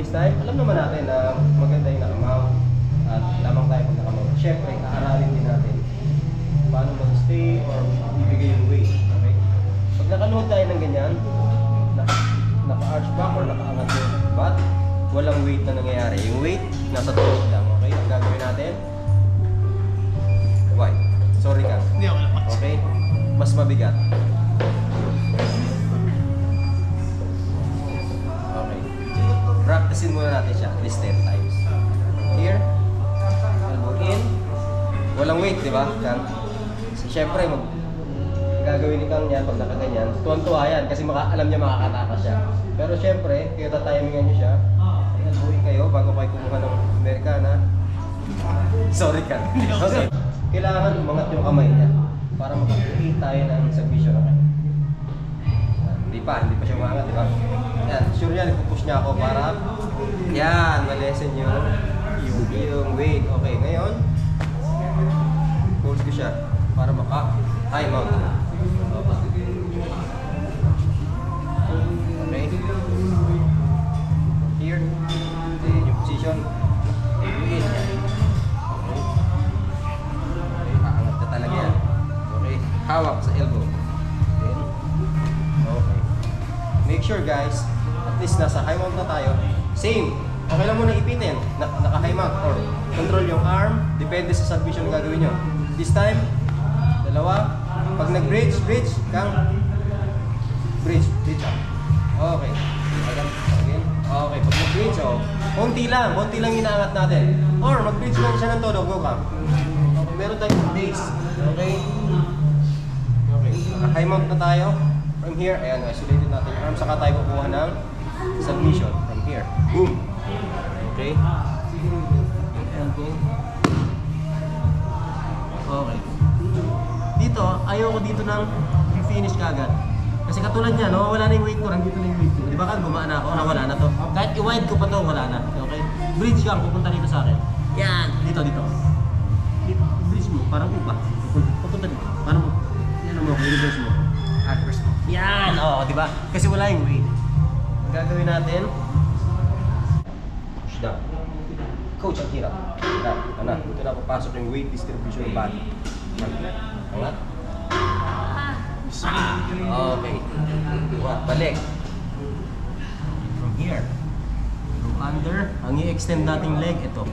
this time, alam naman natin na maganda yung nakamount at lamang tayo pag nakamount. Siyempre, aaralin din natin paano mag-stay or ibigay yung weight. Okay? Pag nakaluhod tayo ng ganyan, naka-arch back or nakaangat yung butt, walang weight na nangyayari. Yung weight, nasa tuhod lang. Okay? Ang gagawin natin, why? Sorry Kang. Okay? Mas mabigat. Okay. Practicein muna natin siya. At least 10 times. Here. Elbow in. Walang weight, di ba? Kang. Siyempre, gagawin ni Kang yan pag nakaganyan. Tuwan-tuwa yan kasi alam niya makakatakas siya. Pero siyempre, kayo tatimingan niyo siya. Elbow in kayo bago kayo kumuha ng Americana. Sorry Kang. Okay. Kailangan umangat yung kamay niya para makakita tayo ng submission. Okay? Hindi pa siya umangat, di ba? Yan, sure yan, ipupush niya ako para yan, malesen yung weight. Okay, ngayon hold ko siya para maka-high mount. Okay? Here, yung position. Wait. Talaga yan. Okay. Hawak sa elbow. Okay. Make sure guys, at least nasa high mount na tayo. Same. Okay lang muna ipitin. Naka-high mount or control yung arm. Depende sa submission na gagawin nyo. This time, dalawa. Pag nag-bridge, Kang. Bridge up. Okay. Again. Okay. Pag nag-bridge, konti lang inaangat natin. Or mag-bridge lang siya ng todo. Go Kang. Meron tayong base. Okay? Okay. High mount na tayo. From here, ayan, isolated natin yung arm. Saka tayo kukuha ng submission. From here. Boom! Okay? Okay. Dito, ayoko dito ng finish kagad. Kasi katulad niya, no? Wala na yung weight ko. Nandito na yung weight ko. Di ba kan gumaan na ako? Nawala na to. Kahit i-wide ko pa to, wala na. Okay? Bridge ka, pupunta dito sa akin. Yan! Dito. Bridge mo, parang upa. Papunta dito. Parang yan mo, reverse mo. Reverse mo. Yan! Oo, di ba? Kasi wala yung weight. Ang gagawin natin, push down. Coach, ang hirap. Dito na papasok yung weight distribution ng body. Angat. Okay. Balik. From here. From under. Ang i-extend nating leg, ito.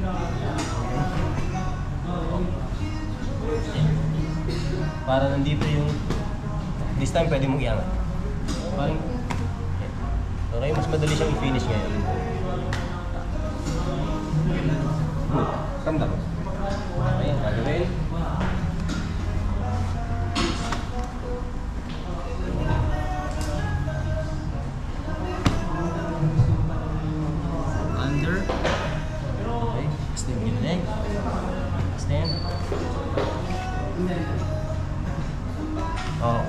Para nandito yung this time pwede mong iangat. Parang okay, mas madali siyang i-finish ngayon. Good. Kamda mo. Okay, gagawin. Under. Okay, extend yung leg. Extend. Oh.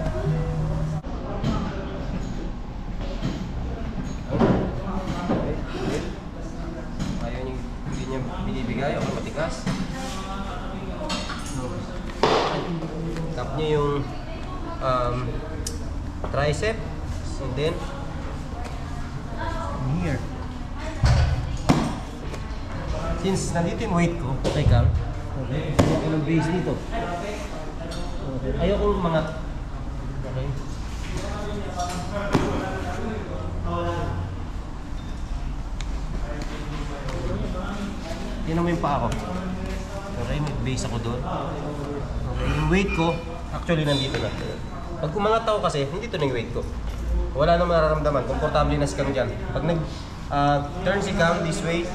Ayaw niyo, hindi niya binibigay o matikas. Tap niyo yung tricep and then here. Since nandito yung weight ko, okay Kang. Okay, ayaw ko ng base dito. Okay. Ayaw kong umangat. Okay. Tingnan mo yung paa ko. Okay, may base ako doon. Okay, yung weight ko, actually nandito na. Pag umangat ako kasi, hindi to na yung weight ko. Wala nang mararamdaman, komportable na si Kang dyan. Pag nag-turn si Kang this way,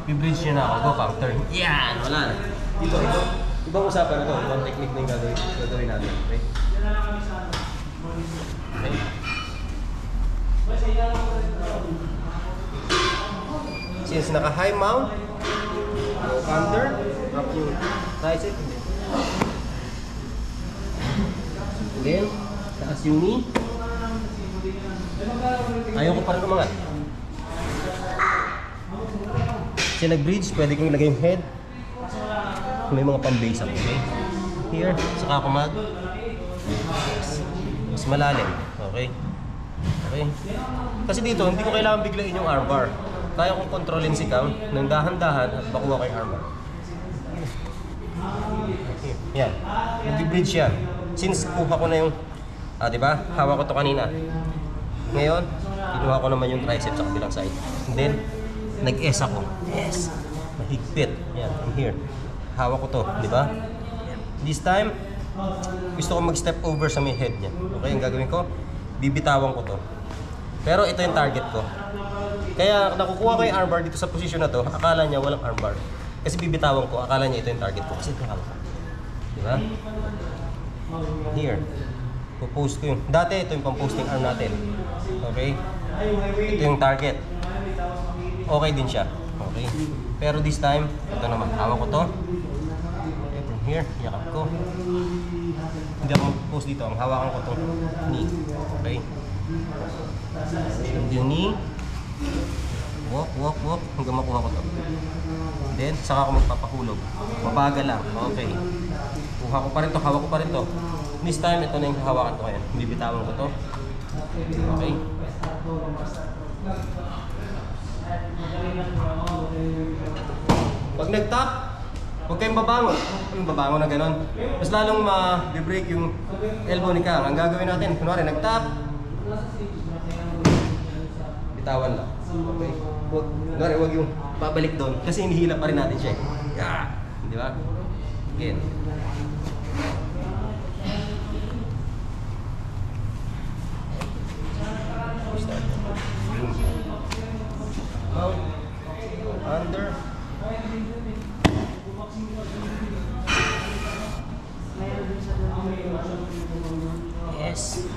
bibridge niya na ako. Go Kang, turn. Yan! Wala na. Dito. Ibang usapan na to. Ibang technique na yung gagawin natin. Okay? Okay. Since naka-high mount, under, drop yung tricep. Then, taas yung knee. Ayaw ko parang umangat. Kasi nag-bridge, pwede kong ilagay yung head. May mga pang-base ako, okay? Here, saka ako mas malalim, okay? Okay? Kasi dito, hindi ko kailangan biglain yung armbar. kaya kong kontrolin si Kang ng dahan-dahan at makuha ko yung armbar. Yan. Nag-bridge yan. Since kuha ko na yung, di ba? Hawak ko to kanina. Ngayon, kinuha ko naman yung tricep sa kabilang side. And then, nag-S ako. S. Mahigpit. Yan, from here. Hawak ko to, di ba? This time, gusto ko mag-step over sa may head niya. Okay, ang gagawin ko, bibitawan ko to. Pero ito yung target ko. Kaya nakukuha ko yung armbar dito sa position na to, akala niya walang armbar. Kasi bibitawan ko, akala niya ito yung target ko. Kasi ito hawak ko. Di ba? Here. Post ko yung, dati ito yung pang-posting arm natin. Okay? Ito yung target. Okay din siya. Okay? Pero this time, ito naman. Hawak ko to. Okay, from here, yakap ko. Hindi ako mag-post dito. Ang hawakan ko itong knee. Okay? Yung knee. Walk, walk, walk. Hanggang makuha ko to. Then, saka ako magpapahulog. Mabagal lang. Okay. Kuha ko pa rin to. Hawak ko pa rin to. This time, ito na yung hawakan ko ngayon. Bibitawan ko to. Okay. Pag nag-tap, huwag kayong babangon. Yung babangon na gano'n. Mas lalong ma-break yung elbow ni Kang. Ang gagawin natin, kunwari nag-tap, bitawan lang. Okay. Kunwari, huwag yung babalik doon. Kasi hinihila pa rin natin siya. Yeah. Di ba? Again. Out, under. Yes.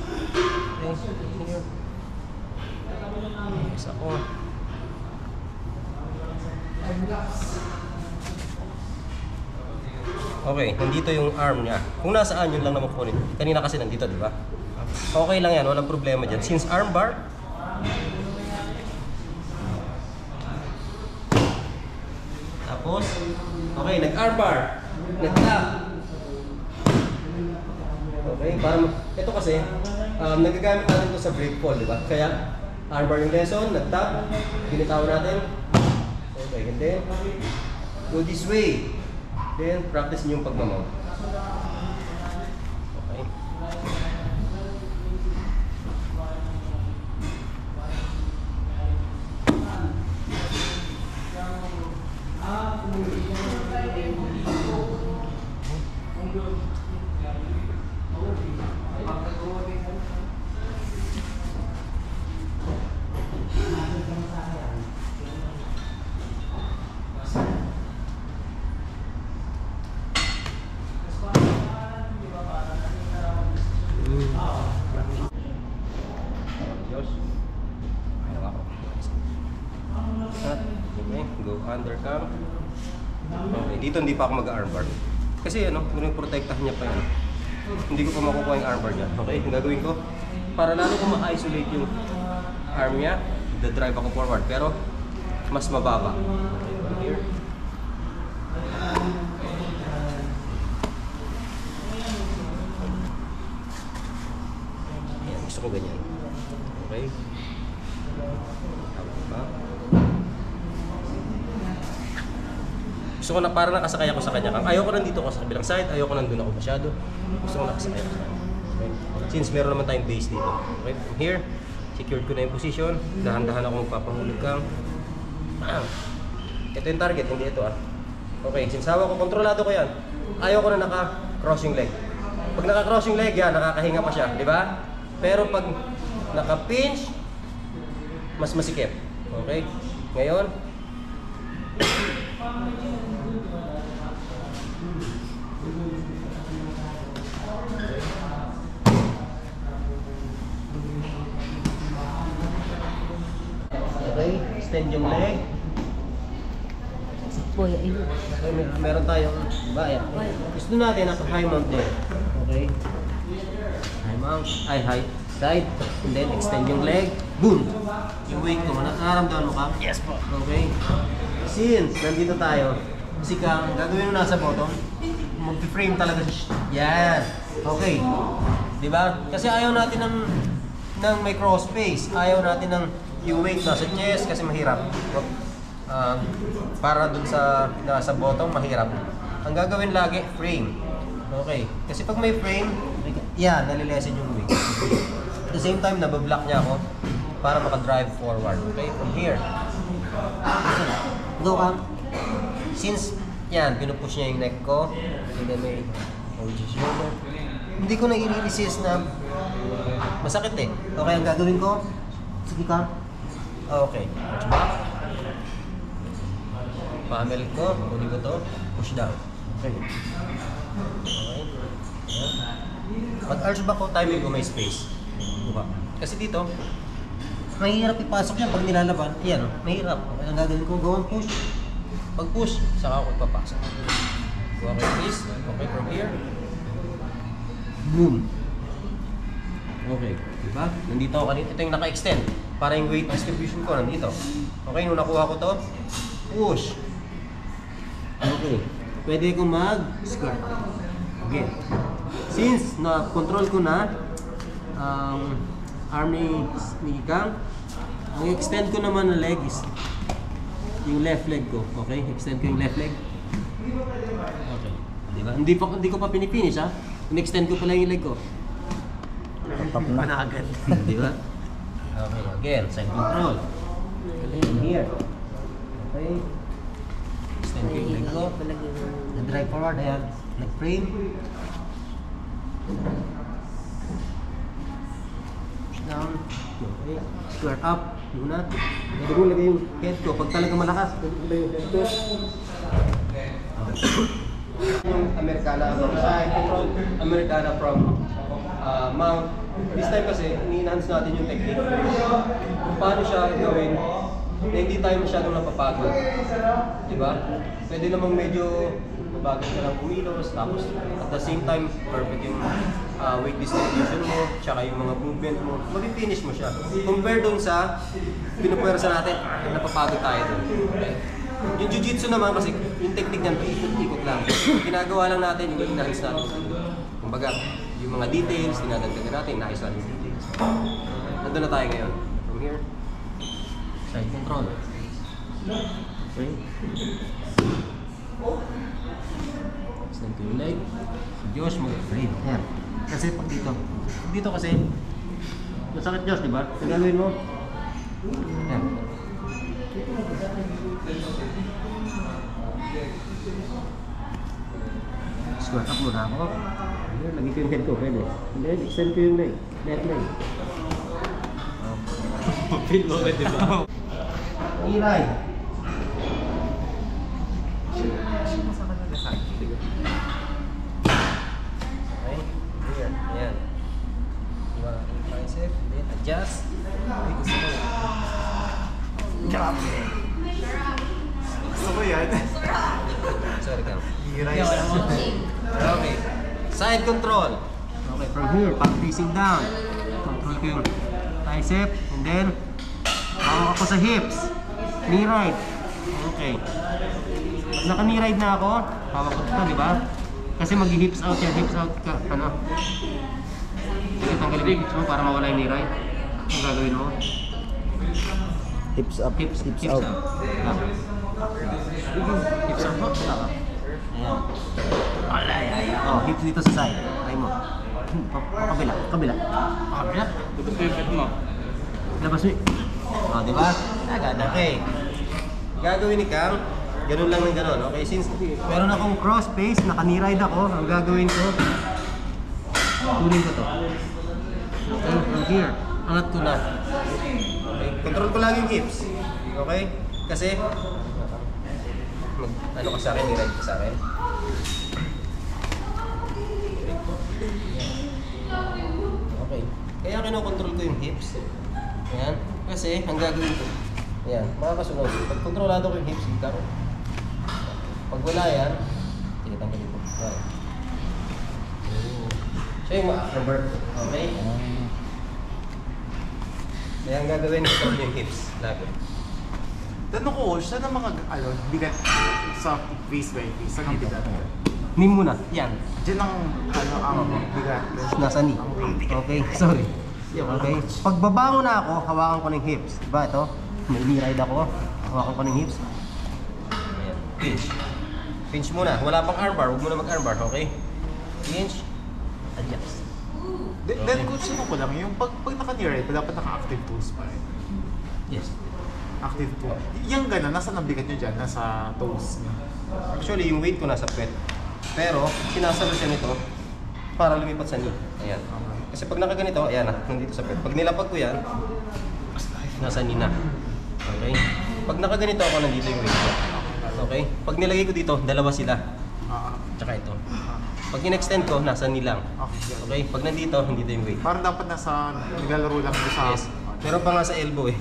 Okay, here. Yes, ako. Okay, nandito yung arm niya. Kung nasaan, yun lang naman kunin. Kanina kasi nandito, di ba? Okay lang yan, walang problema dyan. Since arm bar, tapos, okay, nag-armbar, nag-tap. Okay, para ito kasi, nagagamit natin ito sa break fall, di ba? Kaya, armbar yung lesson, nag-tap, binitawan natin. Okay, and then, go this way. Then, practice niyo yung pagmamount. Okay. Go under cam. Okay, dito hindi pa ako mag-armbar. Kasi ano, protektahan niya pa yan. Hindi ko pa makukuha yung armbar niya. Okay, yung gagawin ko, para lalo ko ma-isolate yung arm niya, the-drive ako forward. Pero, mas mababa. Okay, from here. Ayan, gusto ko ganyan. Okay. Tama. Gusto ko na para nakasakay ako sa kanya. Ayoko nandito ako sa kabilang side, ayoko nandun ako masyado. Gusto ko nakasakay ako sa kanya. Okay. Since meron naman tayong base dito. Okay, from here, secured ko na yung position. Dahan-dahan ako magpapahulog Kang. Ito yung target, hindi ito Okay, since hawak ko, kontrolado ko yan. Ayoko na naka-crossing leg. Pag naka-crossing leg yan, nakakahinga pa siya, di ba? Pero pag naka-pinch, mas masikip. Okay? Ngayon, okay, extend yung leg. Boy, ayun. Okay, meron tayong baya. Gusto natin naka-high mount din. Okay. High mount, high side, and then extend yung leg. Boom! Yung weight ko, nararamdaman mo ka? Yes po. Okay. Since nandito tayo, si Kang, gagawin mo nasa bottom, mag-frame talaga siya. Yan. Okay. Diba? Kasi ayaw natin ng may cross space. Ayaw natin ng yung weight nasa chest kasi mahirap. Para dun sa nasa bottom, mahirap. Ang gagawin lagi, frame. Okay. Kasi pag may frame, yan, nalilesen yung weight. At the same time, nabablock niya ako para maka-drive forward. Okay? From here. Go ka. Since, yan, pinupush niya yung neck ko. And then may shoulder. Hindi ko na i-resist na masakit eh. Okay, ang gagawin ko, sige ka. Okay, arch back. Pamel ko, kunin ko to, push down. Okay. Okay. Pag arch back ko, timing ko may space. Diba? Kasi dito, mahirap ipasok yan pag nilalaban. Ayan, mahirap. Okay, ang gagawin ko, go and push. Pag push, saka ako ipapasok. Go okay, please. Okay, from here. Boom. Okay, diba? Nandito ako kanina. Ito yung naka-extend. Para yung weight distribution ko nandito. Okay, nung nakuha ko to, push. Okay. Pwede ko mag-squat. Okay. Since na-control ko na arm ni Kang, ang extend ko naman na leg is yung left leg ko. Okay? Extend ko yung left leg. Okay. Diba? Hindi ko pa pinipinish ha. In-extend ko pala yung leg ko. Tap na agad. Diba? Okay, again, side control. Here. Okay. Extend ko yung leg ko. Nag-drive forward, ayan. Nag-frame. Push down. Okay. Square up. Muna. Pwede mo lagay yung head ko. Pag talaga malakas, pwede mo lagay yung head ko. Yung Americana from side control, Americana from mount. This time kasi, ini-enhance natin yung technique. Kung paano siya gawin na hindi tayo masyadong napapagod. Diba? Pwede namang medyo mabagal ka lang kumilos, tapos at the same time, perfect yung weight distribution mo, tsaka yung mga movement mo, mag-finish mo siya. Compare dun sa pinupuwersa natin, napapagod tayo dun. Okay? Yung jiu-jitsu naman kasi yung technique niyan, ikot-ikot lang. Ginagawa lang natin yung enhance natin. Kumbaga, yung mga details, dinadagdagan natin, naayos natin yung details. Nandun na tayo ngayon. From here, side control. Okay. Extend ko yung leg. Si Josh mag-frame. Ayan. Kasi pag dito kasi, masakit Josh, di ba? Ang gagawin mo, ayan. Square up muna ako. Ayan, lagi ko yung head ko, pwede. Then, extend ko yung leg. Left leg. Feel mo di ba? Iray. Okay, here, ayan. Diba, tricep, then adjust. Okay, gusto ko. Grabe. Gusto ko yan. Sorry ka. Hiray. Okay. Side control. Okay, from here, pag facing down. Control ko yung tricep, and then hawak ako sa hips. Knee right. Okay. Pag naka-knee right na ako, hawak ko ito, di ba? Kasi mag-hips out yan, hips out ka, ano? Sige, tanggalin yung hips mo para mawala yung knee right. Ang gagawin mo? Hips up. Hips out. Ah. Hips up po. Tama. Ayan. Alay, ay. Oh, hips dito sa side. Try mo. Kabila. Kabila. Kabila. Pipit mo. Labas mo. Oh, di ba? Agad. Okay. Gagawin ni Kang, ganun lang ng ganun. Okay, since meron akong cross face, naka-knee-ride ako, ang gagawin ko, tunin ko to. Okay, from here, angat ko na. Okay, control ko lang yung hips. Okay? Kasi, ano ka sa akin, knee-ride ka sa akin. Okay. Kaya kinokontrol ko yung hips. Ayan. Kasi, ang gagawin ko, ayan, makakasunod. Pag kontrolado ko yung hips, hindi ako. Pag wala yan, sige, tanggalin ko. Ayan. Siya yung ma-revert. Okay? Kaya ang gagawin ko yung hips. Lagi. Tanong ko, saan ang mga bigat sa face by face? Saan yung bigat? Knee muna. Yan. Diyan ang ang bigat. Nasa knee. Okay, sorry. Okay? Pagbabangon na ako, hawakan ko ng hips. Diba ito? May knee ride ako. Hawakan ko ng hips. Ayan. Pinch. Pinch muna. Wala pang armbar. Huwag muna mag-armbar. Okay? Pinch. Adjust. Then coach, ano ko lang, yung pag naka-near dapat naka-active toes pa rin. Yes. Active toes. Yung gano'n, nasa nabigat nyo dyan? Nasa toes niya. Actually, yung weight ko nasa pet. Pero, sinasalo siya nito para lumipat sa knee. Ayan. Kasi pag nakaganito, ayan na, nandito sa pet. Pag nilapag ko yan, nasa knee na. Okay? Pag nakaganito ako, nandito yung weight ko. Okay? Pag nilagay ko dito, dalawa sila. Tsaka ito. Pag in-extend ko, nasa knee lang. Okay? Pag nandito, nandito yung weight. Parang dapat nasa, naglalaro lang doon sa... Yes. Meron pa nga sa elbow eh.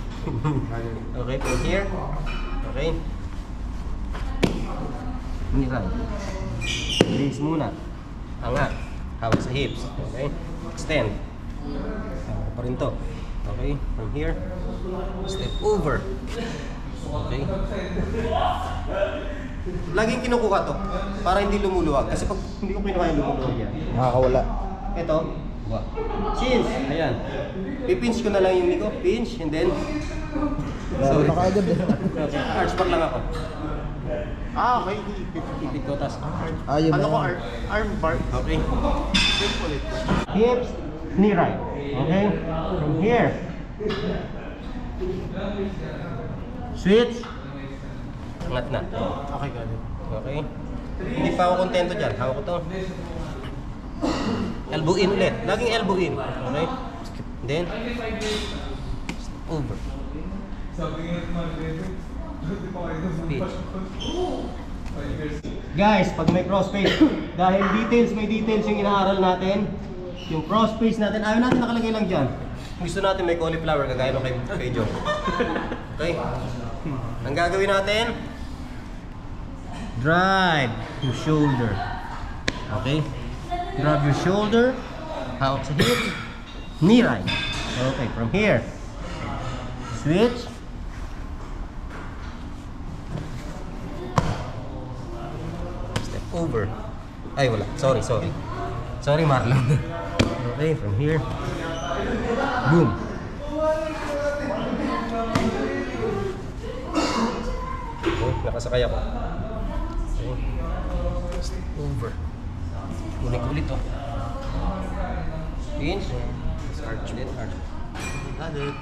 Okay, from here. Okay. Knee right. Raise muna. Angat. Hawak sa hips. Okay. Extend. Hawak pa rin to. Okay. From here. Step over. Okay. Laging kinukuha to para hindi lumuluwag. Kasi pag hindi ko kinuha yung lumuluwag yan. Nakakawala. Ito. Chins. Ayan. Pipinch ko na lang yung knee ko. Pinch and then... Sorry. Nakaagad eh. Arch back lang ako. Okay. Ipit ko, tas Ayaw Ano ko, mo. arm bar? okay. Flip ulit. Hips, knee right. Okay? From here. Switch. Angat na. Okay, got it. Okay? Hindi pa ako kontento dyan. Hawak ko to. Elbow in ulit. Laging elbow in. Okay? Then, step over. Pitch. Guys, pag may cross face, dahil may details yung inaaral natin, yung cross face natin, ayaw natin nakalagay lang dyan. Gusto natin may cauliflower, kagaya nung kay Joe. Okay? Ang gagawin natin, drive your shoulder. Okay? Grab your shoulder, hawak sa hip, knee right. Okay, from here, switch. Step over. Ay, wala. Sorry. Sorry, Marlon. Okay, from here. Boom. Okay, nakasakay ako. Okay. Step over. Ulit oh. Pinch. Arch ulit, arch. Got it.